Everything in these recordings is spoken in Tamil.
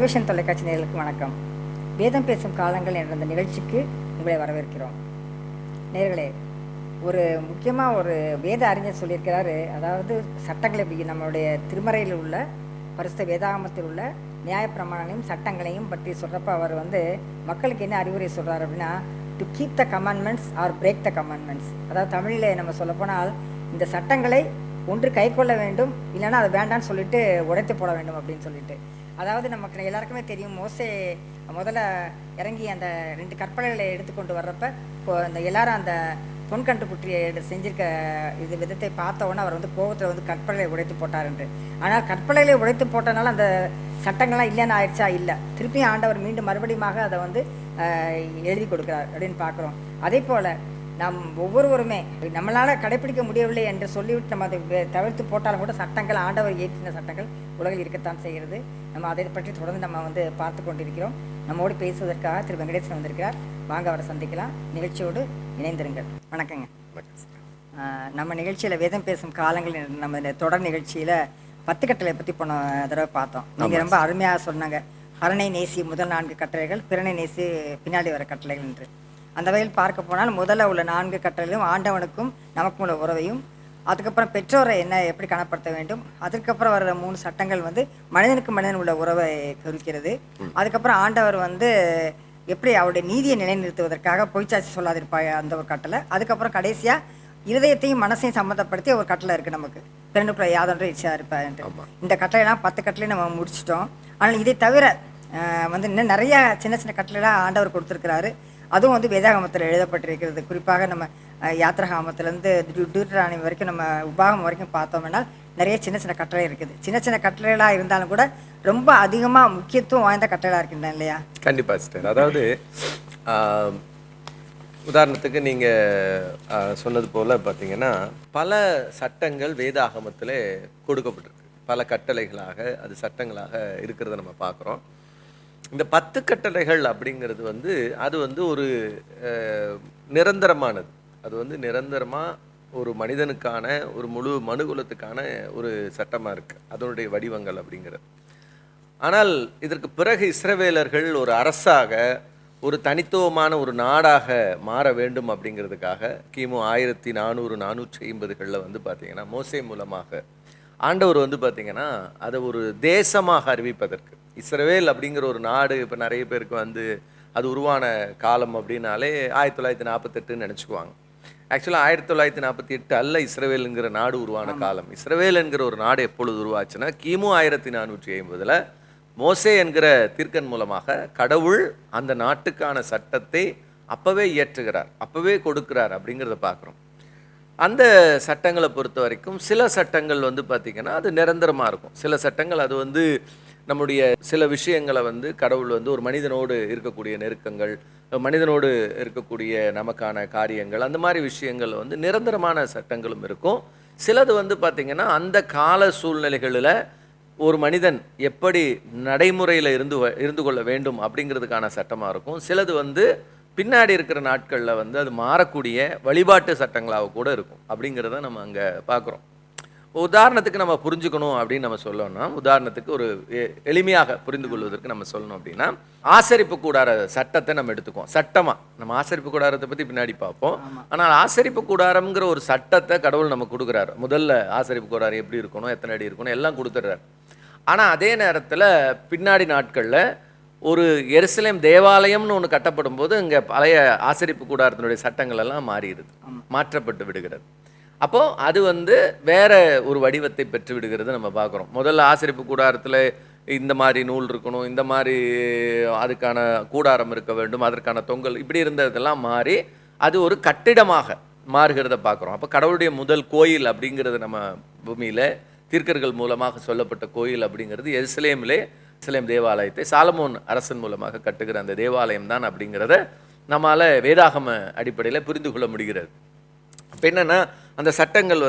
சல்வேஷன் தொலைக்காட்சி நேயர்களுக்கு வணக்கம். வேதம் பேசும் காலங்கள் என்ற இந்த நிகழ்ச்சிக்கு உங்களை வரவேற்கிறோம். நேயர்களே, ஒரு முக்கியமாக ஒரு வேத அறிஞர் சொல்லியிருக்கிறாரு. அதாவது சட்டங்களை நம்மளுடைய திருமறையில் உள்ள பரிசுத்த வேதாகமத்தில் உள்ள நியாயப்பிரமாணங்களையும் சட்டங்களையும் பற்றி சொல்கிறப்ப அவர் மக்களுக்கு என்ன அறிவுரை சொல்கிறார் அப்படின்னா, to keep the commandments R break the commandments. அதாவது தமிழில் நம்ம சொல்லப்போனால் இந்த சட்டங்களை ஒன்று கை கொள்ள வேண்டும், இல்லைன்னா அதை வேண்டான்னு சொல்லிட்டு உடைத்து போட வேண்டும் அப்படின்னு சொல்லிட்டு. அதாவது நமக்கு எல்லாருக்குமே தெரியும், மோசே முதல்ல இறங்கி அந்த 2 கற்பலைகளை எடுத்துக்கொண்டு வர்றப்ப அந்த எல்லாரும் அந்த பொன்கண்டு புற்றியை செஞ்சிருக்க இது விதத்தை பார்த்த உடனே அவர் கோபத்தில் கற்பலைகளை உடைத்து போட்டார் என்று. ஆனால் கற்பலைகளை உடைத்து போட்டனால அந்த சட்டங்கள்லாம் இல்லைன்னு ஆயிடுச்சா? இல்லை, திருப்பியும் ஆண்டவர் மீண்டும் மறுபடியும் அதை எழுதி கொடுக்குறார் அப்படின்னு பார்க்குறோம். அதே போல் நாம் ஒவ்வொருவருமே நம்மளால் கடைப்பிடிக்க முடியவில்லை என்று சொல்லிவிட்டு நம்ம அதை தவிர்த்து போட்டாலும் கூட சட்டங்கள், ஆண்டவர் ஏற்றின சட்டங்கள் உலகில் இருக்கத்தான் செய்கிறது. நம்ம அதை பற்றி தொடர்ந்து நம்ம பார்த்து கொண்டிருக்கிறோம். நம்மோடு பேசுவதற்காக திரு வெங்கடேசன் வந்திருக்கிறார். வாங்க, அவரை சந்திக்கலாம். நிகழ்ச்சியோடு இணைந்திருங்கள். வணக்கங்க. நம்ம நிகழ்ச்சியில் வேதம் பேசும் காலங்கள் நம்ம இந்த தொடர் நிகழ்ச்சியில் 10 கட்டளை பற்றி போன தடவை பார்த்தோம். நீங்கள் ரொம்ப அருமையாக சொன்னாங்க. அரணை நேசி முதல் 4 கட்டளைகள், பிறனை நேசி பின்னாடி வர கட்டளைகள் என்று. அந்த வகையில் பார்க்க போனால் முதல்ல உள்ள 4 கட்டளையும் ஆண்டவனுக்கும் நமக்கும் உள்ள உறவையும், அதுக்கப்புறம் பெற்றோரை எப்படி கனப்படுத்த வேண்டும், அதுக்கப்புறம் வர்ற 3 சட்டங்கள் மனிதனுக்கு மனிதன் உள்ள உறவை குறிக்கிறது. அதுக்கப்புறம் ஆண்டவர் எப்படி அவருடைய நீதியை நிலைநிறுத்துவதற்காக பொய்ச்சாட்சி சொல்லாதிருப்பாய் அந்த ஒரு கட்டளை. அதுக்கப்புறம் கடைசியாக இருதயத்தையும் மனசையும் சம்மந்தப்படுத்தி ஒரு கட்டளை இருக்குது நமக்கு, பிறனுக்குள்ள யாதொன்று இச்சா இருப்பார். இந்த கட்டளைலாம் 10 கட்டளையும் நம்ம முடிச்சிட்டோம். ஆனால் இதை தவிர இன்னும் நிறைய சின்ன சின்ன கட்டளைலாம் ஆண்டவர் கொடுத்துருக்கிறாரு. அதுவும் வேதாகமத்தில் எழுதப்பட்டிருக்கிறது. குறிப்பாக நம்ம யாத்திராகமத்திலேருந்து டியூட்டரானி வரைக்கும், நம்ம உபாகம் வரைக்கும் பார்த்தோம்னா நிறைய சின்ன சின்ன கட்டளை இருக்குது. சின்ன சின்ன கட்டளைகளாக இருந்தாலும் கூட ரொம்ப அதிகமாக முக்கியத்துவம் வாய்ந்த கட்டளையாக இருக்குண்டா இல்லையா? கண்டிப்பாக சிஸ்டர். அதாவது உதாரணத்துக்கு நீங்கள் சொன்னது போல் பார்த்தீங்கன்னா, பல சட்டங்கள் வேதாகமத்தில் கொடுக்கப்பட்டிருக்கு. பல கட்டளைகளாக அது சட்டங்களாக இருக்கிறத நம்ம பார்க்குறோம். இந்த 10 கட்டளைகள் அப்படிங்கிறது அது ஒரு நிரந்தரமானது. அது நிரந்தரமாக ஒரு மனிதனுக்கான, ஒரு முழு மனுகுலத்துக்கான ஒரு சட்டமாக இருக்குது, அதனுடைய வடிவங்கள் அப்படிங்கிறது. ஆனால் இதற்கு பிறகு இஸ்ரவேலர்கள் ஒரு அரசாக, ஒரு தனித்துவமான ஒரு நாடாக மாற வேண்டும் அப்படிங்கிறதுக்காக கிமு 1400-450களில் பார்த்தீங்கன்னா மோசே மூலமாக ஆண்டவர் பார்த்தீங்கன்னா அதை ஒரு தேசமாக அறிவிப்பதற்கு, இஸ்ரவேல் அப்படிங்கிற ஒரு நாடு, இப்போ நிறைய பேருக்கு அது உருவான காலம் அப்படின்னாலே 1948ன்னு நினச்சிக்குவாங்க. ஆக்சுவலாக 1948 அல்ல இஸ்ரவேலுங்கிற நாடு உருவான காலம். இஸ்ரவேல் என்கிற ஒரு நாடு எப்பொழுது உருவாச்சுன்னா கிமு 1450ல் மோசே என்கிற தீர்க்கன் மூலமாக கடவுள் அந்த நாட்டுக்கான சட்டத்தை அப்போவே இயற்றுகிறார், அப்போவே கொடுக்கிறார் அப்படிங்கிறத பார்க்குறோம். அந்த சட்டங்களை பொறுத்த வரைக்கும் சில சட்டங்கள் பார்த்திங்கன்னா அது நிரந்தரமாக இருக்கும். சில சட்டங்கள் அது நம்முடைய சில விஷயங்களை கடவுள் ஒரு மனிதனோடு இருக்கக்கூடிய நெருக்கங்கள், மனிதனோடு இருக்கக்கூடிய நமக்கான காரியங்கள், அந்த மாதிரி விஷயங்கள் நிரந்தரமான சட்டங்களும் இருக்கும். சிலது பார்த்திங்கன்னா அந்த கால சூழ்நிலைகளில் ஒரு மனிதன் எப்படி நடைமுறையில் இருந்து கொள்ள வேண்டும் அப்படிங்கிறதுக்கான சட்டமாக இருக்கும். சிலது பின்னாடி இருக்கிற நாட்களில் அது மாறக்கூடிய வழிபாட்டு சட்டங்களாக கூட இருக்கும். அப்படிங்கிறத நம்ம அங்கே பார்க்குறோம். உதாரணத்துக்கு நம்ம புரிஞ்சுக்கணும் அப்படின்னு நம்ம சொல்லணும்னா, உதாரணத்துக்கு ஒரு எளிமையாக புரிந்து கொள்வதற்கு நம்ம சொல்லணும் அப்படின்னா, ஆசரிப்பு கூடார சட்டத்தை நம்ம எடுத்துக்குவோம். சட்டமாக நம்ம ஆசரிப்பு கூடாரத்தை பற்றி பின்னாடி பார்ப்போம். ஆனால் ஆசரிப்பு கூடாரம்ங்கிற ஒரு சட்டத்தை கடவுள் நம்ம கொடுக்குறாரு. முதல்ல ஆசரிப்பு கூடாரம் எப்படி இருக்கணும், எத்தனை அடி இருக்கணும் எல்லாம் கொடுத்துட்றாரு. ஆனால் அதே நேரத்தில் பின்னாடி நாட்களில் ஒரு எருசலேம் தேவாலயம்னு ஒன்று கட்டப்படும் போது இங்கே பழைய ஆசரிப்பு கூடாரத்தினுடைய சட்டங்கள் எல்லாம் மாறிடுது, மாற்றப்பட்டு விடுகிறது. அப்போது அது வேற ஒரு வடிவத்தை பெற்று விடுகிறது நம்ம பார்க்குறோம். முதல்ல ஆசரிப்பு கூடாரத்தில் இந்த மாதிரி நூல் இருக்கணும், இந்த மாதிரி அதுக்கான கூடாரம் இருக்க வேண்டும், அதற்கான தொங்கல் இப்படி இருந்ததெல்லாம் மாறி அது ஒரு கட்டிடமாக மாறுகிறத பார்க்குறோம். அப்போ கடவுளுடைய முதல் கோயில் அப்படிங்கிறது நம்ம பூமியில் தீர்க்கர்கள் மூலமாக சொல்லப்பட்ட கோயில் அப்படிங்கிறது எருசலேமிலே எருசலேம் தேவாலயத்தை சாலமோன் அரசன் மூலமாக கட்டுகிற அந்த தேவாலயம் தான் அப்படிங்கிறத நம்மால் வேதாகம அடிப்படையில் புரிந்து கொள்ள முடிகிறது. இப்போ என்னென்னா அந்த சட்டங்கள்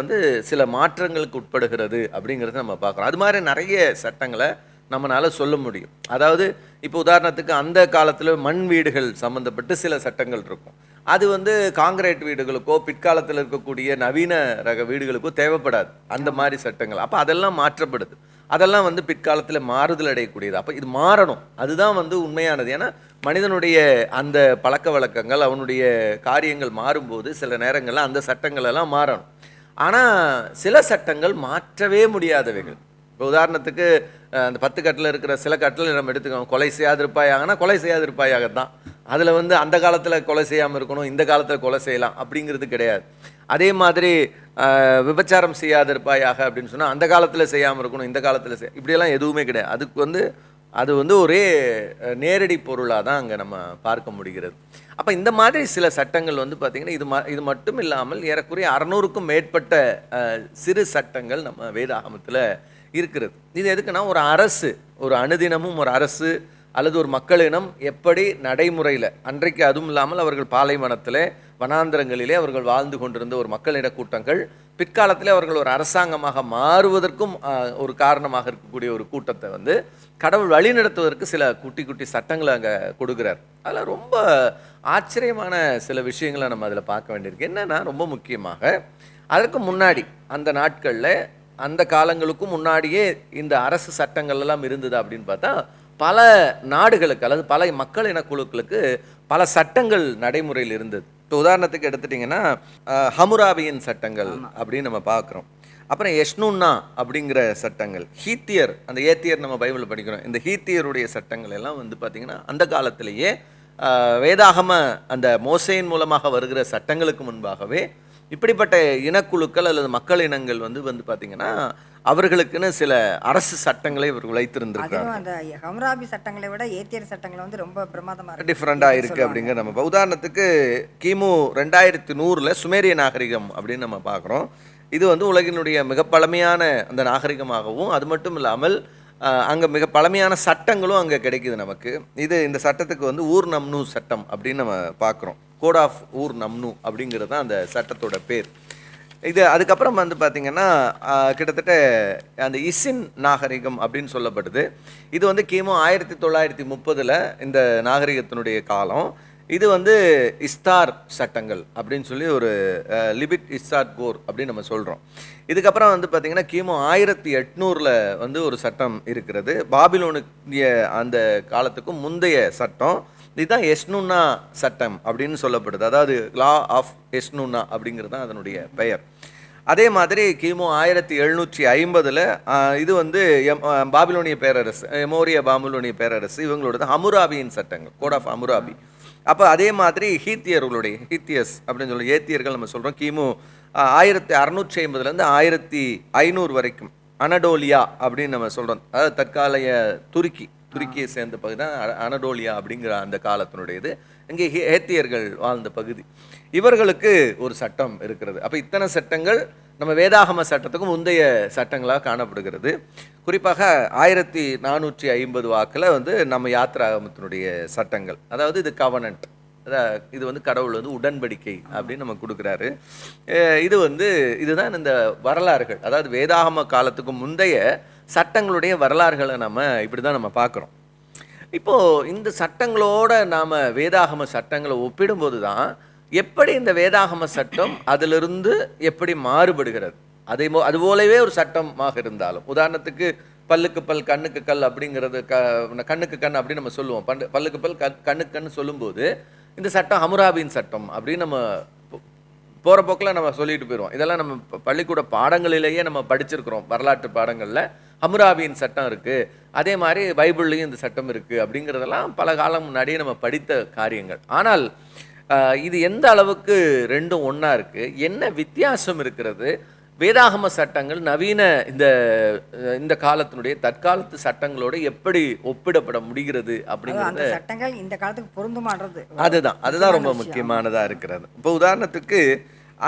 சில மாற்றங்களுக்கு உட்படுகிறது அப்படிங்கிறத நம்ம பார்க்குறோம். அது மாதிரி நிறைய சட்டங்களை நம்மளால் சொல்ல முடியும். அதாவது இப்போ உதாரணத்துக்கு அந்த காலத்தில் மண் வீடுகள் சம்மந்தப்பட்டு சில சட்டங்கள் இருக்கும். அது காங்கிரீட் வீடுகளுக்கோ பிற்காலத்தில் இருக்கக்கூடிய நவீன ரக வீடுகளுக்கோ தேவைப்படாது அந்த மாதிரி சட்டங்கள். அப்போ அதெல்லாம் மாற்றப்படுது. அதெல்லாம் வந்து பிற்காலத்தில் மாறுதல் அடையக்கூடியது. அப்போ இது மாறணும், அதுதான் வந்து உண்மையானது. ஏன்னா மனிதனுடைய அந்த பழக்க வழக்கங்கள், அவனுடைய காரியங்கள் மாறும்போது சில நேரங்களில் அந்த சட்டங்கள் எல்லாம் மாறணும். ஆனால் சில சட்டங்கள் மாற்றவே முடியாதவைகள். இப்போ உதாரணத்துக்கு அந்த 10 கட்டில் இருக்கிற சில கட்டில் நம்ம எடுத்துக்கோங்க. கொலை செய்யாதிருப்பாயாகனா கொலை செய்யாதிருப்பாயாக தான். அதில் வந்து அந்த காலத்தில் கொலை செய்யாமல் இருக்கணும், இந்த காலத்தில் கொலை செய்யலாம் அப்படிங்கிறது கிடையாது. அதே மாதிரி விபச்சாரம் செய்யாதிருப்பாயாக அப்படின்னு சொன்னால் அந்த காலத்தில் செய்யாமல் இருக்கணும், இந்த காலத்தில் இப்படியெல்லாம் எதுவுமே கிடையாது. அதுக்கு வந்து அது வந்து ஒரே நேரடி பொருளாக தான் அங்கே நம்ம பார்க்க முடிகிறது. அப்போ இந்த மாதிரி சில சட்டங்கள் வந்து பார்த்திங்கன்னா இது மட்டும் இல்லாமல் ஏறக்குறைய 600க்கும் மேற்பட்ட சிறு சட்டங்கள் நம்ம வேதாகமத்தில் இருக்கிறது. இது எதுக்குன்னா ஒரு அரசு, ஒரு அனுதினமும் ஒரு அரசு அல்லது ஒரு மக்களினம் எப்படி நடைமுறையில் அன்றைக்கு, அதுவும் இல்லாமல் அவர்கள் பாலைவனத்தில் வனாந்திரங்களிலே அவர்கள் வாழ்ந்து கொண்டிருந்த ஒரு மக்களிட கூட்டங்கள் பிற்காலத்தில் அவர்கள் ஒரு அரசாங்கமாக மாறுவதற்கும் ஒரு காரணமாக இருக்கக்கூடிய ஒரு கூட்டத்தை வந்து கடவுள் வழிநடத்துவதற்கு சில குட்டி குட்டி சட்டங்களை அங்கே கொடுக்குறார். அதில் ரொம்ப ஆச்சரியமான சில விஷயங்களை நம்ம அதில் பார்க்க வேண்டியிருக்கு. என்னென்னா, ரொம்ப முக்கியமாக அதற்கு முன்னாடி அந்த நாட்களில், அந்த காலங்களுக்கும் முன்னாடியே இந்த அரசு சட்டங்கள் எல்லாம் இருந்தது அப்படின்னு பார்த்தா பல நாடுகளுக்கு அல்லது பல மக்கள் இனக்குழுக்களுக்கு பல சட்டங்கள் நடைமுறையில் இருந்தது. இப்போ உதாரணத்துக்கு எடுத்துட்டிங்கன்னா ஹமுராபியின் சட்டங்கள் அப்படின்னு நம்ம பார்க்குறோம். அப்புறம் எஷ்ணுன்னா அப்படிங்கிற சட்டங்கள், ஹீத்தியர், அந்த ஏத்தியர் நம்ம பைபிளில் படிக்கிறோம். இந்த ஹீத்தியருடைய சட்டங்கள் எல்லாம் வந்து பார்த்திங்கன்னா அந்த காலத்திலேயே வேதாகம அந்த மோசையின் மூலமாக வருகிற சட்டங்களுக்கு முன்பாகவே இப்படிப்பட்ட இனக்குழுக்கள் அல்லது மக்கள் இனங்கள் வந்து பார்த்திங்கன்னா அவர்களுக்குன்னு சில அரசு சட்டங்களை இவர்கள் வைத்திருந்திருக்காங்க. அந்த ஹம்ராபி சட்டங்களை விட ஏத்தியர் சட்டங்கள் வந்து ரொம்ப பிரமாதமாக டிஃப்ரெண்டாக இருக்குது அப்படிங்கிற நம்ம உதாரணத்துக்கு கிமு 2100 சுமேரிய நாகரிகம் அப்படின்னு நம்ம பார்க்குறோம். இது வந்து உலகினுடைய மிக பழமையான அந்த நாகரிகமாகவும், அது மட்டும் இல்லாமல் அங்கே மிக பழமையான சட்டங்களும் அங்கே கிடைக்குது நமக்கு. இந்த சட்டத்துக்கு வந்து ஊர் நம்னு சட்டம் அப்படின்னு நம்ம பார்க்குறோம். கோட் ஆஃப் ஊர் நம்னு அப்படிங்கிறது தான் அந்த சட்டத்தோட பேர். அதுக்கப்புறம் வந்து பார்த்திங்கன்னா கிட்டத்தட்ட அந்த இசின் நாகரிகம் அப்படின்னு சொல்லப்படுது. இது வந்து கிமு 1930 இந்த நாகரிகத்தினுடைய காலம். இது வந்து இஸ்தார் சட்டங்கள் அப்படின்னு சொல்லி ஒரு லிபிட் இஸ்தார் கோர் அப்படின்னு நம்ம சொல்கிறோம். இதுக்கப்புறம் வந்து பார்த்திங்கன்னா கிமு 1800 வந்து ஒரு சட்டம் இருக்கிறது. பாபிலோனுடைய அந்த காலத்துக்கும் முந்தைய சட்டம். இதுதான் எஷ்ணுன்னா சட்டம் அப்படின்னு சொல்லப்படுது. அதாவது லா ஆஃப் எஷ்ணுன்னா அப்படிங்கிறது தான் அதனுடைய பெயர். அதே மாதிரி கிமு 1750 இது வந்து பாபிலோனிய பேரரசு, எமோரிய பாபிலோனிய பேரரசு, இவங்களோட ஹமுராபியின் சட்டங்கள், கோட் ஆஃப் ஹமுராபி. அப்போ அதே மாதிரி ஹீத்தியர்களுடைய, ஹீத்தியஸ் அப்படின்னு சொல்லி ஏத்தியர்கள் நம்ம சொல்கிறோம். கிமு 1650 1500 வரைக்கும் அனடோலியா அப்படின்னு நம்ம சொல்கிறோம். அதாவது தற்காலைய துருக்கியை சேர்ந்த பகுதி தான் அனடோலியா அப்படிங்கிற அந்த காலத்தினுடையது. இங்கே ஹேத்தியர்கள் வாழ்ந்த பகுதி. இவர்களுக்கு ஒரு சட்டம் இருக்கிறது. அப்போ இத்தனை சட்டங்கள் நம்ம வேதாகம சட்டத்துக்கும் முந்தைய சட்டங்களாக காணப்படுகிறது. குறிப்பாக 1450 வாக்கில் வந்து நம்ம யாத்ராகமத்தினுடைய சட்டங்கள், அதாவது இது கவனன்ட், இது வந்து கடவுள் வந்து உடன்படிக்கை அப்படின்னு நம்ம கொடுக்குறாரு. இதுதான் இந்த வரலாறுகள், அதாவது வேதாகம காலத்துக்கு முந்தைய சட்டங்களுடைய வரலாறுகளை நம்ம இப்படி தான் நம்ம பார்க்குறோம். இப்போது இந்த சட்டங்களோட நாம் வேதாகம சட்டங்களை ஒப்பிடும்போது தான் எப்படி இந்த வேதாகம சட்டம் அதிலிருந்து எப்படி மாறுபடுகிறது. அதுபோலவே ஒரு சட்டமாக இருந்தாலும், உதாரணத்துக்கு பல்லுக்கு பல் கண்ணுக்கு கல் அப்படிங்கிறது, கண்ணுக்கு கண் அப்படின்னு நம்ம சொல்லுவோம். பல்லுக்கு பல் கண்ணுக்கு கண் சொல்லும்போது இந்த சட்டம் ஹமுராபியின் சட்டம் அப்படின்னு நம்ம போகிற போக்கில் நம்ம சொல்லிட்டு போயிடுவோம். இதெல்லாம் நம்ம பள்ளிக்கூட பாடங்களிலேயே நம்ம படிச்சிருக்கிறோம். வரலாற்று பாடங்களில் ஹமுராபியின் சட்டம் இருக்குது, அதே மாதிரி பைபிள்லேயும் இந்த சட்டம் இருக்குது அப்படிங்கிறதெல்லாம் பல காலம் முன்னாடியே நம்ம படித்த காரியங்கள். ஆனால் இது எந்த அளவுக்கு ரெண்டும் ஒன்றா இருக்குது, என்ன வித்தியாசம் இருக்கிறது, வேதாகம சட்டங்கள் நவீன இந்த காலத்தினுடைய தற்காலத்து சட்டங்களோடு எப்படி ஒப்பிடப்பட முடிகிறது அப்படிங்கிறது, சட்டங்கள் இந்த காலத்துக்கு பொருந்துமானது, அதுதான் ரொம்ப முக்கியமானதாக இருக்கிறது. இப்போ உதாரணத்துக்கு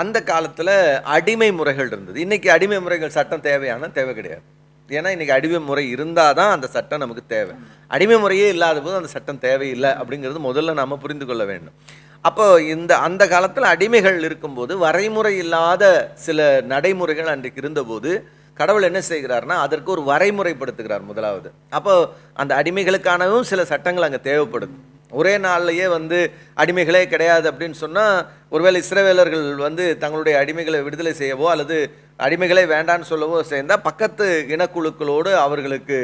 அந்த காலத்தில் அடிமை முறைகள் இருந்தது. இன்றைக்கி அடிமை முறைகள் சட்டம் தேவை கிடையாது. ஏன்னா இன்றைக்கி அடிமை முறை இருந்தால் தான் அந்த சட்டம் நமக்கு தேவை. அடிமை முறையே இல்லாத போது அந்த சட்டம் தேவையில்லை அப்படிங்கிறது முதல்ல நாம் புரிந்து கொள்ள வேண்டும். அப்போ அந்த காலத்தில் அடிமைகள் இருக்கும்போது வரைமுறை இல்லாத சில நடைமுறைகள் அன்றைக்கு இருந்தபோது கடவுள் என்ன செய்கிறார்னா அதற்கு ஒரு வரைமுறைப்படுத்துகிறார் முதலாவது. அப்போ அந்த அடிமைகளுக்கானவும் சில சட்டங்கள் அங்கே தேவைப்படுது. ஒரே நாள்லையே வந்து அடிமைகளே கிடையாது அப்படின்னு சொன்னால், ஒருவேளை இஸ்ரவேலர்கள் வந்து தங்களுடைய அடிமைகளை விடுதலை செய்யவோ அல்லது அடிமைகளே வேண்டான்னு சொல்லவோ சேர்ந்தா பக்கத்து இனக்குழுக்களோடு அவர்களுக்கு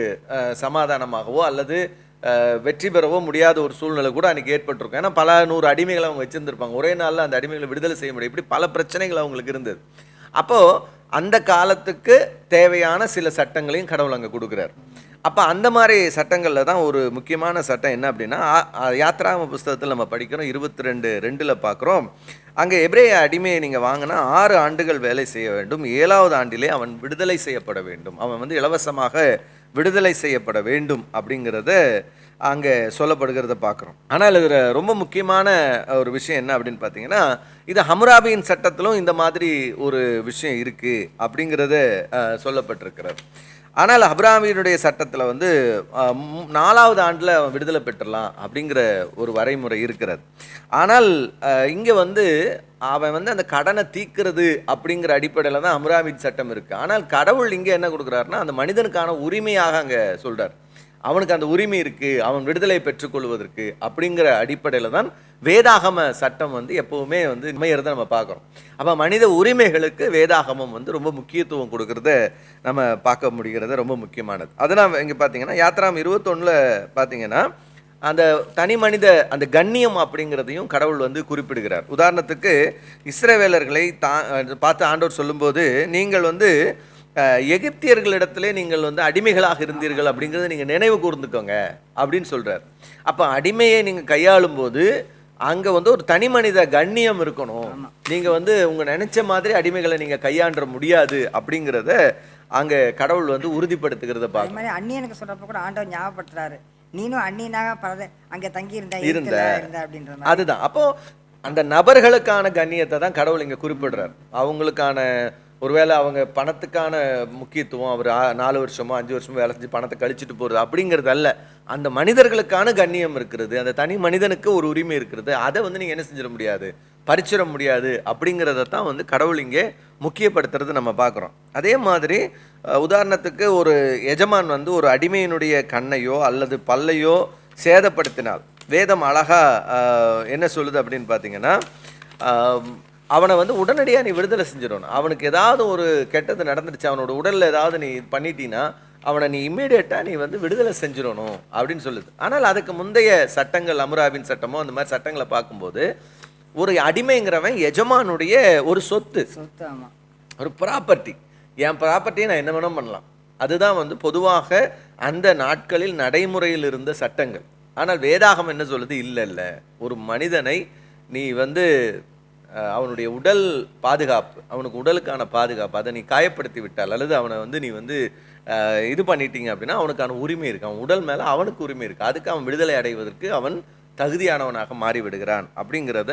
சமாதானமாகவோ அல்லது வெற்றி பெறவோ முடியாத ஒரு சூழ்நிலை கூட அன்றைக்கி ஏற்பட்டிருக்கும். ஏன்னா பல 100 அடிமைகளை அவங்க வச்சுருந்துருப்பாங்க. ஒரே நாளில் அந்த அடிமைகளை விடுதலை செய்ய முடியும். இப்படி பல பிரச்சனைகள் அவங்களுக்கு இருந்தது. அப்போது அந்த காலத்துக்கு தேவையான சில சட்டங்களையும் கடவுள் அங்கே கொடுக்குறார். அப்போ அந்த மாதிரி சட்டங்களில் தான் ஒரு முக்கியமான சட்டம் என்ன அப்படின்னா, யாத்ராகம புஸ்தகத்தில் நம்ம படிக்கிறோம் 22:2 பார்க்குறோம். அங்கே எபிரேய அடிமையை நீங்கள் வாங்கினா 6 ஆண்டுகள் வேலை செய்ய வேண்டும், 7வது ஆண்டிலே அவன் விடுதலை செய்யப்பட வேண்டும், அவன் வந்து இலவசமாக விடுதலை செய்யப்பட வேண்டும் அப்படிங்கிறத அங்கே சொல்லப்படுகிறத பார்க்குறோம். ஆனால் இதில் ரொம்ப முக்கியமான ஒரு விஷயம் என்ன அப்படின்னு பார்த்தீங்கன்னா, இது ஹம்முராபியின் சட்டத்திலும் இந்த மாதிரி ஒரு விஷயம் இருக்குது அப்படிங்கிறத சொல்லப்பட்டிருக்கிறது. ஆனால் அப்ராமியினுடைய சட்டத்தில் வந்து 4வது ஆண்டில் அவன் விடுதலை பெற்றலாம் அப்படிங்கிற ஒரு வரைமுறை இருக்கிறது. ஆனால் இங்கே வந்து அவன் வந்து அந்த கடனை தீர்க்கிறது அப்படிங்கிற அடிப்படையில் தான் அம்ராமின் சட்டம் இருக்குது. ஆனால் கடவுள் இங்கே என்ன கொடுக்குறாருன்னா, அந்த மனிதனுக்கான உரிமையாக அங்கே சொல்கிறார். அவனுக்கு அந்த உரிமை இருக்குது, அவன் விடுதலை பெற்றுக்கொள்வதற்கு அப்படிங்கிற அடிப்படையில் தான் வேதாகம சட்டம் வந்து எப்போவுமே வந்து அமையறதை நம்ம பார்க்குறோம். அப்போ மனித உரிமைகளுக்கு வேதாகமம் வந்து ரொம்ப முக்கியத்துவம் கொடுக்கறத நம்ம பார்க்க முடிகிறது, ரொம்ப முக்கியமானது. அதெல்லாம் இங்கே பார்த்தீங்கன்னா யாத்ராம் 21 பார்த்தீங்கன்னா அந்த தனி மனித அந்த கண்ணியம் அப்படிங்கிறதையும் கடவுள் வந்து குறிப்பிடுகிறார். உதாரணத்துக்கு இஸ்ரவேலர்களை பார்த்து ஆண்டவர் சொல்லும்போது, நீங்கள் வந்து எகிப்தியர்களிடத்திலே நீங்கள் வந்து அடிமைகளாக இருந்தீர்கள் அப்படிங்கிறத நீங்கள் நினைவு கூர்ந்துக்கோங்க அப்படின்னு சொல்கிறார். அப்போ அடிமையை நீங்கள் கையாளும் போது அங்கே வந்து ஒரு தனி மனித கண்ணியம் இருக்கணும். நீங்கள் வந்து உங்கள் நினைச்ச மாதிரி அடிமைகளை நீங்கள் கையாண்ட முடியாது அப்படிங்கிறத அங்கே கடவுள் வந்து உறுதிப்படுத்துகிறத பார்க்க. அந்நியனுக்கு சொல்றப்ப கூட ஆண்டவர் ஞாபகப்படுத்துறாரு, நீனும் அந்நியனாக அங்கே தங்கி இருந்த அப்படின்ற. அதுதான் அப்போ அந்த நபர்களுக்கான கண்ணியத்தை தான் கடவுள் இங்கே குறிப்பிடுறார். அவங்களுக்கான ஒருவேளை அவங்க பணத்துக்கான முக்கியத்துவம், அவர் 4 வருஷமோ 5 வருஷமோ வேலை செஞ்சு பணத்தை கழிச்சிட்டு போகிறது அப்படிங்கிறது அல்ல. அந்த மனிதர்களுக்கான கண்ணியம் இருக்கிறது, அந்த தனி மனிதனுக்கு ஒரு உரிமை இருக்கிறது. அதை வந்து நீங்கள் என்ன செஞ்சிட முடியாது, பறிச்சிட முடியாது அப்படிங்கிறத தான் வந்து கடவுள் இங்கே முக்கியப்படுத்துறது நம்ம பார்க்குறோம். அதே மாதிரி உதாரணத்துக்கு ஒரு எஜமான் வந்து ஒரு அடிமையினுடைய கண்ணையோ அல்லது பல்லையோ சேதப்படுத்தினால் வேதம் அழகாக என்ன சொல்லுது அப்படின்னு பார்த்தீங்கன்னா, அவனை வந்து உடனடியாக நீ விடுதலை செஞ்சிடணும். அவனுக்கு ஏதாவது ஒரு கெட்டது நடந்துடுச்சு, அவனோட உடலில் ஏதாவது நீ பண்ணிட்டீன்னா அவனை நீ இம்மீடியட்டாக நீ வந்து விடுதலை செஞ்சிடணும் அப்படின்னு சொல்லுது. ஆனால் அதுக்கு முந்தைய சட்டங்கள், அம்ராபின் சட்டமோ அந்த மாதிரி சட்டங்களை பார்க்கும்போது ஒரு அடிமைங்கிறவன் எஜமானுடைய ஒரு சொத்து, ஒரு ப்ராப்பர்ட்டி. என் ப்ராப்பர்ட்டியை நான் என்ன வேணும் பண்ணலாம். அதுதான் வந்து பொதுவாக அந்த நாட்களில் நடைமுறையில் இருந்த சட்டங்கள். ஆனால் வேதாகம் என்ன சொல்லுது, இல்லை இல்லை, ஒரு மனிதனை நீ வந்து அவனுடைய உடல் பாதுகாப்பு, அவனுக்கு உடலுக்கான பாதுகாப்பு, அதை நீ காயப்படுத்தி விட்டால் அல்லது அவனை வந்து நீ வந்து இது பண்ணிட்டீங்க அப்படின்னா அவனுக்கான உரிமை இருக்குது, அவன் உடல் மேலே அவனுக்கு உரிமை இருக்குது, அதுக்கு அவன் விடுதலை அடைவதற்கு அவன் தகுதியானவனாக மாறிவிடுகிறான் அப்படிங்கிறத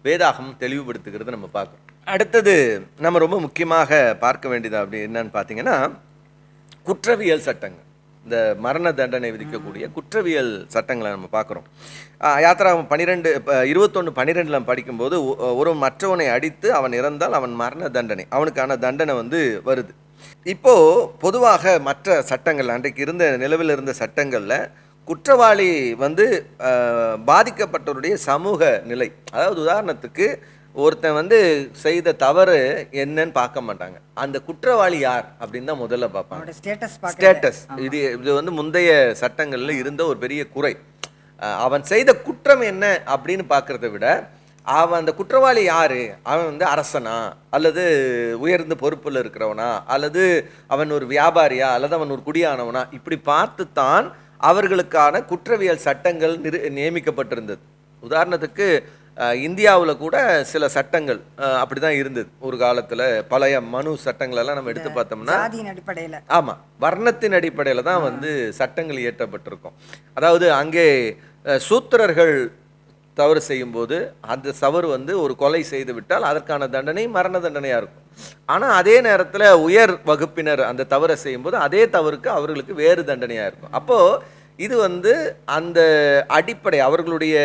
வேதாகம் தெளிவுபடுத்துகிறது நம்ம பார்க்குறோம். அடுத்தது நம்ம ரொம்ப முக்கியமாக பார்க்க வேண்டியது அப்படி என்னன்னு பார்த்தீங்கன்னா, குற்றவியல் சட்டங்கள். இந்த மரண தண்டனை விதிக்கக்கூடிய குற்றவியல் சட்டங்களை நம்ம பார்க்குறோம். யாத்ராகமம் 21:12 படிக்கும்போது, ஒரு மற்றவனை அடித்து அவன் இறந்தால் அவன் மரண தண்டனை, அவனுக்கான தண்டனை வந்து வருது. இப்போது பொதுவாக மற்ற சட்டங்கள், அன்றைக்கு இருந்த நிலவில் இருந்த சட்டங்களில் குற்றவாளி வந்து பாதிக்கப்பட்டவருடைய சமூக நிலை, அதாவது உதாரணத்துக்கு ஒருத்தன் வந்து செய்த தவறு என்னன்னு பார்க்க மாட்டாங்க, அந்த குற்றவாளி யார் அப்படின்னு தான் முதல்ல பார்ப்பாங்க. ஸ்டேட்டஸ். இது வந்து முந்தைய சட்டங்கள்ல இருந்த ஒரு பெரிய குறை. அவன் செய்த குற்றம் என்ன அப்படின்னு பார்க்கறத விட அவன் அந்த குற்றவாளி யாரு, அவன் வந்து அரசனா அல்லது உயர்ந்த பொறுப்பில் இருக்கிறவனா அல்லது அவன் ஒரு வியாபாரியா அல்லது அவன் ஒரு குடியானவனா, இப்படி பார்த்துத்தான் அவர்களுக்கான குற்றவியல் சட்டங்கள் நியமிக்கப்பட்டிருந்தது. உதாரணத்துக்கு இந்தியாவில் கூட சில சட்டங்கள் அப்படி தான் இருந்தது ஒரு காலத்தில். பழைய மனு சட்டங்களெல்லாம் நம்ம எடுத்து பார்த்தோம்னா அடிப்படையில், ஆமாம், வர்ணத்தின் அடிப்படையில் தான் வந்து சட்டங்கள் இயற்றப்பட்டிருக்கும். அதாவது அங்கே சூத்திரர்கள் தவறு செய்யும்போது அந்த தவறு வந்து ஒரு கொலை செய்து விட்டால் அதற்கான தண்டனை மரண தண்டனையாக இருக்கும். ஆனால் அதே நேரத்தில் உயர் வகுப்பினர் அந்த தவறை செய்யும்போது அதே தவறுக்கு அவர்களுக்கு வேறு தண்டனையாக இருக்கும். அப்போது இது வந்து அந்த அடிப்படை, அவர்களுடைய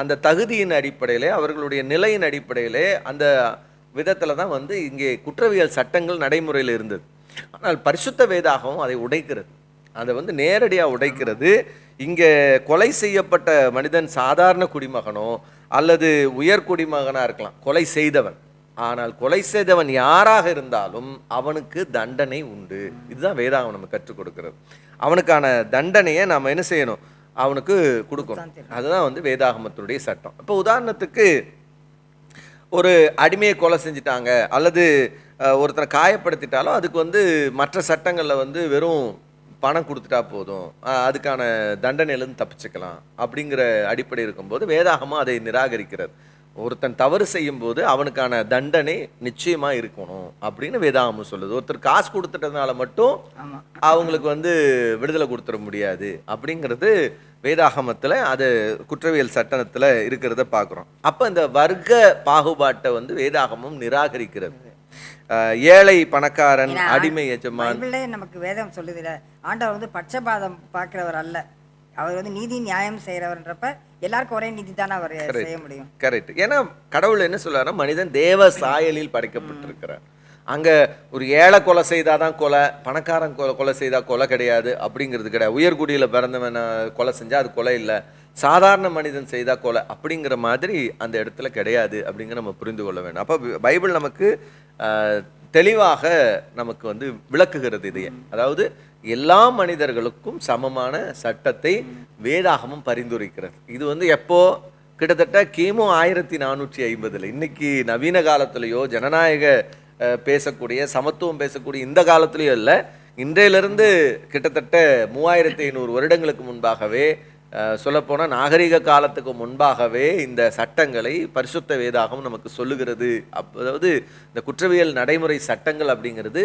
அந்த தகுதியின் அடிப்படையிலே, அவர்களுடைய நிலையின் அடிப்படையிலே, அந்த விதத்தில் தான் வந்து இங்கே குற்றவியல் சட்டங்கள் நடைமுறையில் இருந்தது. ஆனால் பரிசுத்த வேதாகவும் அதை உடைக்கிறது, அதை வந்து நேரடியாக உடைக்கிறது. இங்கே கொலை செய்யப்பட்ட மனிதன் சாதாரண குடிமகனோ அல்லது உயர் குடிமகனாக இருக்கலாம், கொலை செய்தவன் ஆனால் கொலை செய்தவன் யாராக இருந்தாலும் அவனுக்கு தண்டனை உண்டு. இதுதான் வேதாகம் நம்ம கற்றுக் கொடுக்கிறது. அவனுக்கான தண்டனையை நாம் என்ன செய்யணும், அவனுக்கு கொடுக்கணும். அதுதான் வந்து வேதாகமத்தினுடைய சட்டம். இப்போ உதாரணத்துக்கு ஒரு அடிமையை கொலை செஞ்சிட்டாங்க அல்லது ஒருத்தரை காயப்படுத்திட்டாலும் அதுக்கு வந்து மற்ற சட்டங்களில் வந்து வெறும் பணம் கொடுத்துட்டா போதும், அதுக்கான தண்டனையிலேருந்து தப்பிச்சுக்கலாம் அப்படிங்கிற அடிப்படை இருக்கும்போது வேதாகமும் அதை நிராகரிக்கிறது. ஒருத்தன் தவறு செய்யும் போது அவனுக்கான தண்டனை நிச்சயமாக இருக்கணும் அப்படின்னு வேதாகமும் சொல்லுது. ஒருத்தர் காசு கொடுத்துட்டதுனால மட்டும் அவங்களுக்கு வந்து விடுதலை கொடுத்துட முடியாது அப்படிங்கிறது வேதாகமத்தில், அது குற்றவியல் சட்டத்தில் இருக்கிறத பார்க்குறோம். அப்போ இந்த வர்க்க பாகுபாட்டை வந்து வேதாகமும் நிராகரிக்கிறது. ஏழை பணக்காரன் அடிமை எஜமான் நமக்கு வேதம் சொல்லுதில்ல, ஆண்டவர் வந்து பட்சபாதம் பார்க்கிறவர் அல்ல, அவர் வந்து நீதி நியாயம் செய்யறவர்ன்றப்ப எல்லாருக்கும் ஒரே நீதி தானே அவர் செய்ய முடியும். கரெக்ட். ஏன்னா கடவுள் என்ன சொல்றாருன்னா, மனிதன் தேவ சாயலில் படைக்கப்பட்டிருக்கிறார். அங்க ஒரு ஏழை கொலை செய்தாதான் கொலை, பணக்காரன் கொலை செய்தா கொலை கிடையாது அப்படிங்கிறது கிடையாது. உயர்குடியில பிறந்தவன் கொலை செஞ்சா அது கொலை இல்லை, சாதாரண மனிதன் செய்தா கொலை அப்படிங்கிற மாதிரி அந்த இடத்துல கிடையாது அப்படிங்கிற நம்ம புரிந்து கொள்ள வேண்டும். அப்போ பைபிள் நமக்கு தெளிவாக நமக்கு வந்து விளக்குகிறது இதையே. அதாவது எல்லா மனிதர்களுக்கும் சமமான சட்டத்தை வேதாகமும் பரிந்துரைக்கிறது. இது வந்து எப்போ, கிட்டத்தட்ட கிமு 1450. இன்னைக்கு நவீன காலத்திலேயோ ஜனநாயக பேசக்கூடிய சமத்துவம் பேசக்கூடிய இந்த காலத்திலேயோ இல்லை, இன்றையிலிருந்து கிட்டத்தட்ட 3500 வருடங்களுக்கு முன்பாகவே, சொல்லப்போனால் நாகரிக காலத்துக்கு முன்பாகவே இந்த சட்டங்களை பரிசுத்த வேதாகம் நமக்கு சொல்லுகிறது. அதாவது இந்த குற்றவியல் நடைமுறை சட்டங்கள் அப்படிங்கிறது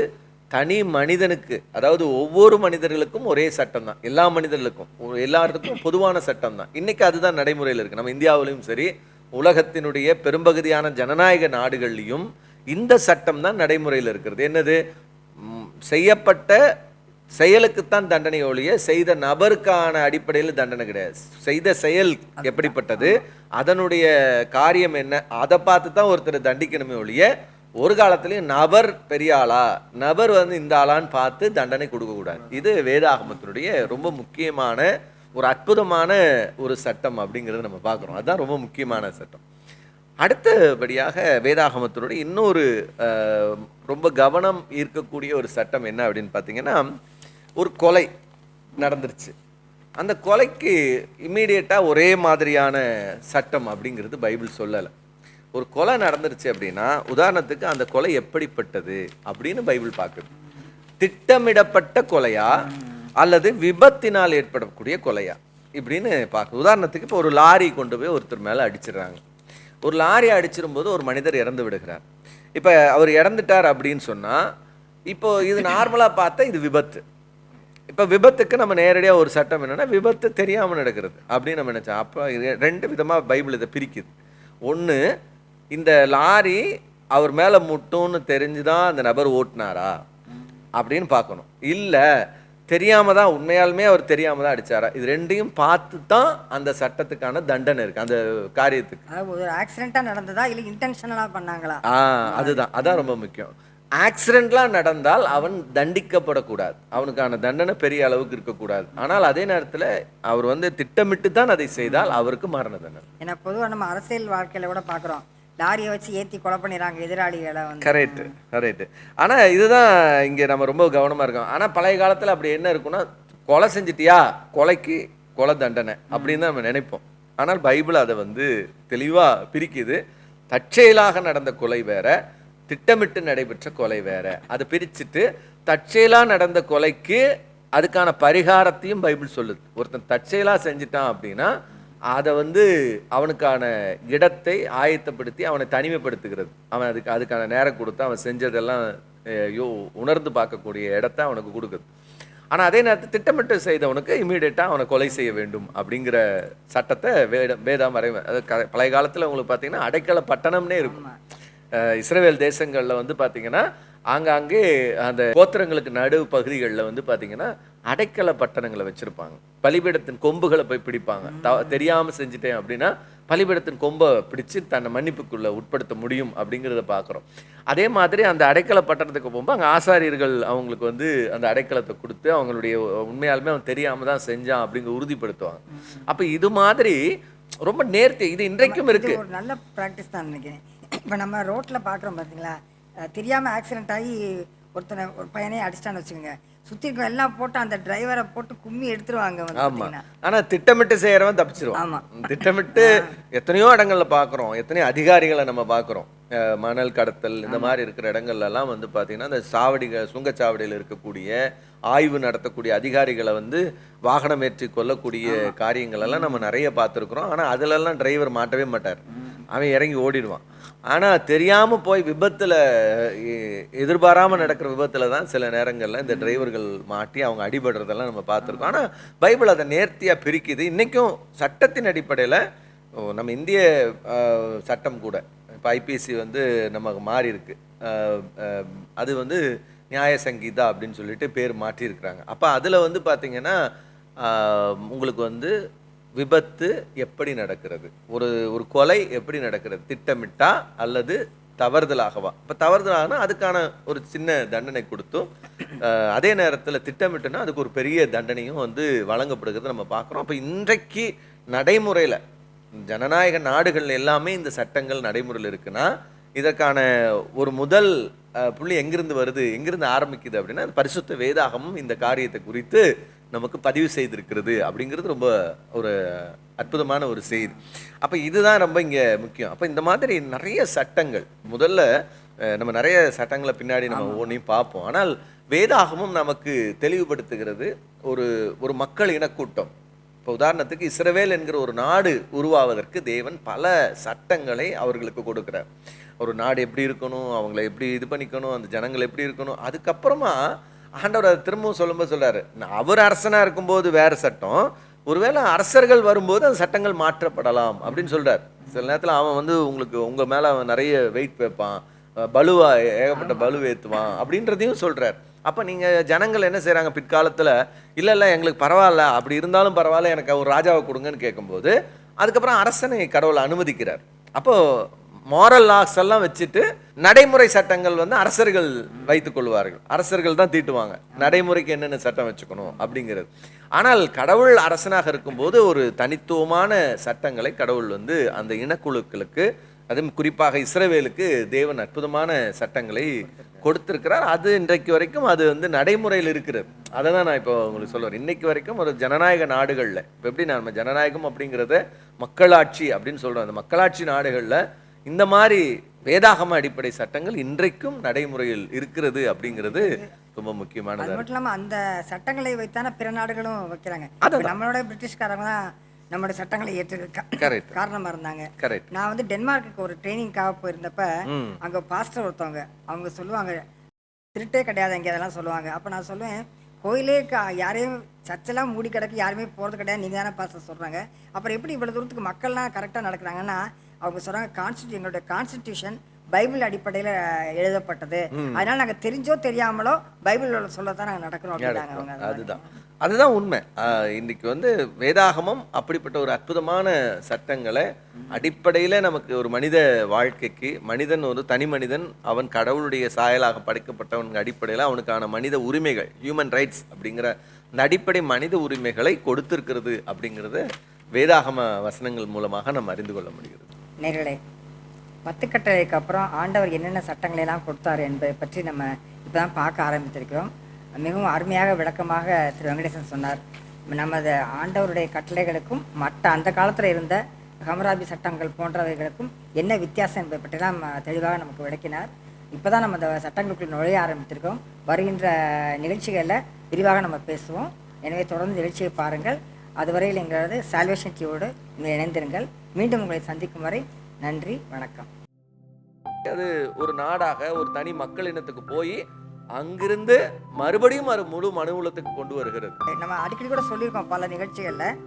தனி மனிதனுக்கு, அதாவது ஒவ்வொரு மனிதர்களுக்கும் ஒரே சட்டம் தான், எல்லா மனிதர்களுக்கும் எல்லாருக்கும் பொதுவான சட்டம் தான். இன்னைக்கு அதுதான் நடைமுறையில் இருக்கு. நம்ம இந்தியாவிலையும் சரி, உலகத்தினுடைய பெரும்பகுதியான ஜனநாயக நாடுகள்லையும் இந்த சட்டம் தான் நடைமுறையில் இருக்கிறது. என்னது, செய்யப்பட்ட செயலுக்குத்தான் தண்டனை ஒழிய செய்த நபருக்கான அடிப்படையில் தண்டனை கிடையாது. செய்த செயல் எப்படிப்பட்டது, அதனுடைய காரியம் என்ன, அதை பார்த்து தான் ஒருத்தர் தண்டிக்கணுமே ஒழிய ஒரு காலத்திலையும் நபர் பெரிய ஆளா, நபர் வந்து இந்த ஆளான்னு பார்த்து தண்டனை கொடுக்கக்கூடாது. இது வேதாகமத்தினுடைய ரொம்ப முக்கியமான ஒரு அற்புதமான ஒரு சட்டம் அப்படிங்கிறது நம்ம பார்க்குறோம். அதுதான் ரொம்ப முக்கியமான சட்டம். அடுத்தபடியாக வேதாகமத்தினுடைய இன்னொரு ரொம்ப கவனம் ஈர்க்கக்கூடிய ஒரு சட்டம் என்ன அப்படின்னு பார்த்தீங்கன்னா, ஒரு கொலை நடந்துருச்சு, அந்த கொலைக்கு இம்மீடியட்டாக ஒரே மாதிரியான சட்டம் அப்படிங்கிறது பைபிள் சொல்லலை. ஒரு கொலை நடந்துருச்சு அப்படின்னா, உதாரணத்துக்கு அந்த கொலை எப்படிப்பட்டது அப்படின்னு பைபிள் பார்க்குது. திட்டமிடப்பட்ட கொலையா அல்லது விபத்தினால் ஏற்படக்கூடிய கொலையா இப்படின்னு பார்க்குது. உதாரணத்துக்கு இப்போ ஒரு லாரி கொண்டு போய் ஒருத்தர் மேலே அடிச்சிடுறாங்க. ஒரு லாரி அடிச்சிரும்போது ஒரு மனிதர் இறந்து விடுகிறார். இப்போ அவர் இறந்துட்டார் அப்படின்னு சொன்னால், இப்போ இது நார்மலாக பார்த்தா இது விபத்து. இப்போ விபத்துக்கு நம்ம நேரடியாக ஒரு சட்டம் என்னென்னா, விபத்து தெரியாமல் நடக்கிறது அப்படின்னு நம்ம நினச்சோம். அப்போ ரெண்டு விதமாக பைபிள் இதை பிரிக்குது. ஒன்று, இந்த லாரி அவர் மேலே முட்டும்னு தெரிஞ்சு தான் அந்த நபர் ஓட்டினாரா அப்படின்னு பார்க்கணும், இல்லை தெரியாமல் தான், உண்மையாலுமே அவர் தெரியாமல் தான் அடித்தாரா, இது ரெண்டையும் பார்த்து தான் அந்த சட்டத்துக்கான தண்டனை இருக்குது அந்த காரியத்துக்கு. ஒரு ஆக்சிடென்ட்டாக நடந்ததா இல்லை இன்டென்ஷனலாக பண்ணாங்களா, அதான் ரொம்ப முக்கியம். ஆக்சிடென்ட்லாம் நடந்தால் அவன் தண்டிக்கப்படக்கூடாது, அவனுக்கான தண்டனை பெரிய அளவுக்கு இருக்கக்கூடாது. ஆனால் அதே நேரத்தில் அவர் வந்து திட்டமிட்டு தான் அதை செய்தால் அவருக்கு மரண தண்டனை. ஏன்னா பொதுவாக நம்ம அரசியல் வாழ்க்கையில் கூட பார்க்குறோம், லாரியை வச்சு ஏற்றி கொலை பண்ணிடுறாங்க எதிராளிகளை வந்து. கரெக்டு. ஆனால் இதுதான் இங்கே நம்ம ரொம்ப கவனமாக இருக்கோம். ஆனால் பழைய காலத்தில் அப்படி என்ன இருக்குன்னா, கொலை செஞ்சிட்டியா கொலைக்கு கொலை தண்டனை அப்படின்னு தான் நம்ம நினைப்போம். ஆனால் பைபிள் அதை வந்து தெளிவாக பிரிக்குது. தற்செயலாக நடந்த கொலை வேற, திட்டமிட்டு நடைபெற்ற கொலை வேற. அதை பிரிச்சுட்டு தற்செயலாக நடந்த கொலைக்கு அதுக்கான பரிகாரத்தையும் பைபிள் சொல்லுது. ஒருத்தன் தற்செயலாக செஞ்சிட்டான் அப்படின்னா அதை வந்து அவனுக்கான இடத்தை ஆயத்தப்படுத்தி அவனை தனிமைப்படுத்துகிறது. அவன் அதுக்கான நேரம் கொடுத்து அவன் செஞ்சதெல்லாம் உணர்ந்து பார்க்கக்கூடிய இடத்த அவனுக்கு கொடுக்குது. ஆனால் அதே நேரத்தில் திட்டமிட்டு செய்தவனுக்கு இமீடியட்டாக அவனை கொலை செய்ய வேண்டும் அப்படிங்கிற சட்டத்தை வேதம் வரை. பழைய காலத்தில் உங்களுக்கு பார்த்தீங்கன்னா அடைக்கல பட்டணம்னே இருக்கும். இஸ்ரவேல் தேசங்களில் வந்து பார்த்தீங்கன்னா ஆங்காங்கே அந்த கோத்திரங்களுக்கு நடு பகுதிகளில் வந்து பார்த்தீங்கன்னா அடைக்கல பட்டணங்களை வச்சுருப்பாங்க. பலிபீடத்தின் கொம்புகளை போய் பிடிப்பாங்க. தெரியாமல் செஞ்சுட்டேன் அப்படின்னா பலிபீடத்தின் கொம்பை பிடிச்சு தன்னை மன்னிப்புக்குள்ளே உட்படுத்த முடியும் அப்படிங்கிறத பார்க்குறோம். அதே மாதிரி அந்த அடைக்கல பட்டணத்துக்கு போகும்போது அங்கே ஆசாரியர்கள் அவங்களுக்கு வந்து அந்த அடைக்கலத்தை கொடுத்து அவங்களுடைய உண்மையாலுமே அவன் தெரியாமல் தான் செஞ்சான் அப்படிங்கிற உறுதிப்படுத்துவாங்க. அப்போ இது மாதிரி ரொம்ப நேர்த்தி இது இன்றைக்கும் இருக்குது. ஒரு நல்ல ப்ராக்டிஸ் தான் நினைக்கிறேன். இப்போ நம்ம ரோட்டில் பார்க்குறோம் பார்த்தீங்களா, தெரியாமல் ஆக்சிடென்ட் ஆகி ஒரு பையனே அடிச்சிட்டான்னு வச்சுக்கோங்க, சுற்றி இருக்க எல்லாம் போட்டு அந்த டிரைவரை போட்டு கும்மி எடுத்துருவாங்க வந்து ஆமா. பார்த்தீங்கன்னா. ஆனா திட்டமிட்டு செய்யறவன் தப்பிச்சிருவான். ஆமாம். திட்டமிட்டு எத்தனையோ இடங்கள்ல பார்க்குறோம், எத்தனையோ அதிகாரிகளை நம்ம பார்க்குறோம். மணல் கடத்தல் இந்த மாதிரி இருக்கிற இடங்கள்ல எல்லாம் வந்து பார்த்தீங்கன்னா, இந்த சுங்கச்சாவடியில் இருக்கக்கூடிய ஆய்வு நடத்தக்கூடிய அதிகாரிகளை வந்து வாகனம் ஏற்றி கொல்லக்கூடிய காரியங்கள் எல்லாம் நம்ம நிறைய பார்த்துருக்குறோம். ஆனா அதுலெல்லாம் டிரைவர் மாட்டவே மாட்டார், அவன் இறங்கி ஓடிடுவான். ஆனா தெரியாம போய் விபத்துல எதிர்பாராம நடக்கிற விபத்துல தான் சில நேரங்கள்ல இந்த டிரைவர்கள் மாட்டி அவங்க அடிபடுறதெல்லாம் நம்ம பார்த்துருக்கோம். ஆனா பைபிள் அதை நேர்த்தியா பிரிக்குது. இன்னைக்கும் சட்டத்தின் அடிப்படையில நம்ம இந்திய சட்டம் கூட இப்போ ஐபிசி வந்து நமக்கு மாறி இருக்கு. அது வந்து நியாய சங்கீதா அப்படின்னு சொல்லிட்டு பேர் மாற்றியிருக்கிறாங்க. அப்போ அதில் வந்து பார்த்தீங்கன்னா உங்களுக்கு வந்து விபத்து எப்படி நடக்கிறது, ஒரு கொலை எப்படி நடக்கிறது, திட்டமிட்டா அல்லது தவறுதலாகவா. இப்போ தவறுதலாகனா அதுக்கான ஒரு சின்ன தண்டனை கொடுத்தும், அதே நேரத்தில் திட்டமிட்டுனா அதுக்கு ஒரு பெரிய தண்டனையும் வந்து வழங்கப்படுகிறது நம்ம பார்க்குறோம். அப்போ இன்றைக்கு நடைமுறையில் ஜனநாயக நாடுகள் எல்லாமே இந்த சட்டங்கள் நடைமுறையில் இருக்குன்னா இதற்கான ஒரு முதல் புள்ளி எங்கிருந்து வருது, எங்கிருந்து ஆரம்பிக்குது அப்படின்னா பரிசுத்த வேதாகமும் இந்த காரியத்தை குறித்து நமக்கு பதிவு செய்திருக்கிறது அப்படிங்கிறது ரொம்ப ஒரு அற்புதமான ஒரு செய்தி. அப்போ இதுதான் ரொம்ப இங்கே முக்கியம். அப்போ இந்த மாதிரி நிறைய சட்டங்கள், முதல்ல நம்ம நிறைய சட்டங்களை பின்னாடி நம்ம ஒவ்வொன்றையும் பார்ப்போம். ஆனால் வேதாகமும் நமக்கு தெளிவுபடுத்துகிறது ஒரு மக்கள் இனக்கூட்டம். இப்போ உதாரணத்துக்கு இஸ்ரவேல் என்கிற ஒரு நாடு உருவாவதற்கு தேவன் பல சட்டங்களை அவர்களுக்கு கொடுக்குறார். ஒரு நாடு எப்படி இருக்கணும், அவங்கள எப்படி இது பண்ணிக்கணும், அந்த ஜனங்கள் எப்படி இருக்கணும். அதுக்கப்புறமா ஆண்டவர் அதை திரும்பவும் சொல்லும்போது சொல்றாரு, அவர் அரசனா இருக்கும்போது வேற சட்டம், ஒருவேளை அரசர்கள் வரும்போது அந்த சட்டங்கள் மாற்றப்படலாம் அப்படின்னு சொல்றார். சில நேரத்தில் அவன் வந்து உங்க மேல அவன் நிறைய வெயிட் வைப்பான், பலுவா ஏகப்பட்ட பலு ஏற்றுவான் அப்படின்றதையும் சொல்றார். அப்போ நீங்கள் ஜனங்கள் என்ன செய்கிறாங்க பிற்காலத்தில், இல்லை எங்களுக்கு பரவாயில்ல, அப்படி இருந்தாலும் பரவாயில்ல, எனக்கு ஒரு ராஜாவை கொடுங்கன்னு கேட்கும்போது அதுக்கப்புறம் அரசனை கடவுளை அனுமதிக்கிறார். அப்போது மாரல் லாஸ் எல்லாம் வச்சுட்டு நடைமுறை சட்டங்கள் வந்து அரசர்கள் வைத்துக் கொள்வார்கள், அரசர்கள் தான் தீட்டுவாங்க நடைமுறைக்கு என்னென்ன சட்டம் வச்சுக்கணும் அப்படிங்கிறது. ஆனால் கடவுள் அரசனாக இருக்கும்போது ஒரு தனித்துவமான சட்டங்களை கடவுள் வந்து அந்த இனக்குழுக்களுக்கு, அதுவும் குறிப்பாக இஸ்ரவேலுக்கு தேவன் அற்புதமான சட்டங்களை கொடுத்திருக்கிறார். அது இன்றைக்கு வரைக்கும் அது வந்து நடைமுறையில் இருக்கிறது. அதை தான் நான் இப்போ உங்களுக்கு சொல்லுவேன். இன்னைக்கு வரைக்கும் ஒரு ஜனநாயக நாடுகளில், இப்போ எப்படி நம்ம ஜனநாயகம் அப்படிங்கிறத மக்களாட்சி அப்படின்னு சொல்கிறோம், அந்த மக்களாட்சி நாடுகளில் இந்த மாதிரி வேதாகம அடிப்படை சட்டங்கள் இன்றைக்கும் நடைமுறையில் இருக்கிறது அப்படிங்கிறது ரொம்ப முக்கியமானது. அது மட்டும் இல்லாமல் அந்த சட்டங்களை வைத்தான பிற நாடுகளும் வைக்கிறாங்க. நம்மளோட பிரிட்டிஷ்காரங்க தான் நம்மளோட சட்டங்களை ஏற்றுக்க காரணமா இருந்தாங்க. நான் வந்து டென்மார்க்குக்கு ஒரு ட்ரைனிங்காக போயிருந்தப்ப அங்க பாஸ்டர் ஒருத்தவங்க அவங்க சொல்லுவாங்க, திருட்டே கிடையாது அங்கே அதெல்லாம் சொல்லுவாங்க. அப்போ நான் சொல்லுவேன், கோயிலே யாரையும் சர்ச்செல்லாம் மூடி கிடக்கு, யாருமே போகிறது கிடையாது, நீங்கள் தானே பாஸ்டர் சொல்கிறாங்க, அப்புறம் எப்படி இவ்வளோ தூரத்துக்கு மக்கள்லாம் கரெக்டாக நடக்கிறாங்கன்னா அவங்க சொல்கிறாங்க, எங்களுடைய கான்ஸ்டிடியூஷன் பைபிள் அடிப்படையில் எழுதப்பட்டது, அதனால நாங்கள் தெரிஞ்சோ தெரியாமலோ பைபிள் சொல்லத்தான் நாங்கள் நடக்கிறோம் அப்படின்னாங்க. அதுதான் உண்மை. இன்னைக்கு வந்து வேதாகமம் அப்படிப்பட்ட ஒரு அற்புதமான சட்டங்களை அடிப்படையில் நமக்கு ஒரு மனித வாழ்க்கைக்கு, மனிதன் ஒரு தனி மனிதன், அவன் கடவுளுடைய சாயலாக படைக்கப்பட்டவன் அடிப்படையில் அவனுக்கான மனித உரிமைகள், ஹியூமன் ரைட்ஸ் அப்படிங்கிற அந்த அடிப்படை மனித உரிமைகளை கொடுத்திருக்கிறது அப்படிங்கிறத வேதாகம வசனங்கள் மூலமாக நம்ம அறிந்து கொள்ள முடிகிறது. நேர்களே, 10 கட்டளைக்கு அப்புறம் ஆண்டவர் என்னென்ன சட்டங்களை எல்லாம் கொடுத்தார் என்பதை பற்றி நம்ம இப்போ தான் பார்க்க ஆரம்பித்திருக்கிறோம். மிகவும் அருமையாக விளக்கமாக திரு வெங்கடேசன் சொன்னார். நமது ஆண்டவருடைய கட்டளைகளுக்கும் மற்ற அந்த காலத்தில் இருந்த ஹமராபி சட்டங்கள் போன்றவைகளுக்கும் என்ன வித்தியாசம் என்பதை பற்றிலாம் தெளிவாக நமக்கு விளக்கினார். இப்போ தான் நம்ம அந்த சட்டங்களுக்குள் நுழைய ஆரம்பித்திருக்கோம். வருகின்ற நிகழ்ச்சிகளில் விரிவாக நம்ம பேசுவோம். எனவே தொடர்ந்து நிகழ்ச்சியை பாருங்கள். அதுவரையில் எங்களது சால்வேஷன் டிவியோடு நீங்கள் இணைந்திருங்கள். மீண்டும் உங்களை சந்திக்கும் வரை நன்றி, வணக்கம். அது ஒரு நாடாக ஒரு தனி மக்கள் இனத்துக்கு போய் அங்கிருந்து மறுபடியும் முழு மனுவுலத்துக்கு கொண்டு வருகிறது. நம்ம அடிக்கடி கூட சொல்லியிருக்கோம் பல நிகழ்ச்சிகளில்,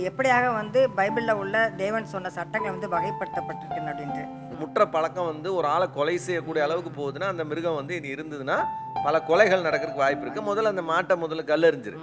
எப்படியாக வந்து பைபிளில் உள்ள தேவன் சொன்ன சட்டங்கள் வந்து வகைப்படுத்தப்பட்டிருக்கு அப்படின்ட்டு. முற்ற பழக்கம் வந்து ஒரு ஆளை கொலை செய்யக்கூடிய அளவுக்கு போகுதுன்னா அந்த மிருகம் வந்து இனி இருந்ததுன்னா பல கொலைகள் நடக்கிறதுக்கு வாய்ப்பு இருக்கு. முதல்ல அந்த மாட்டை முதல்ல கல்லெறிஞ்சிரு,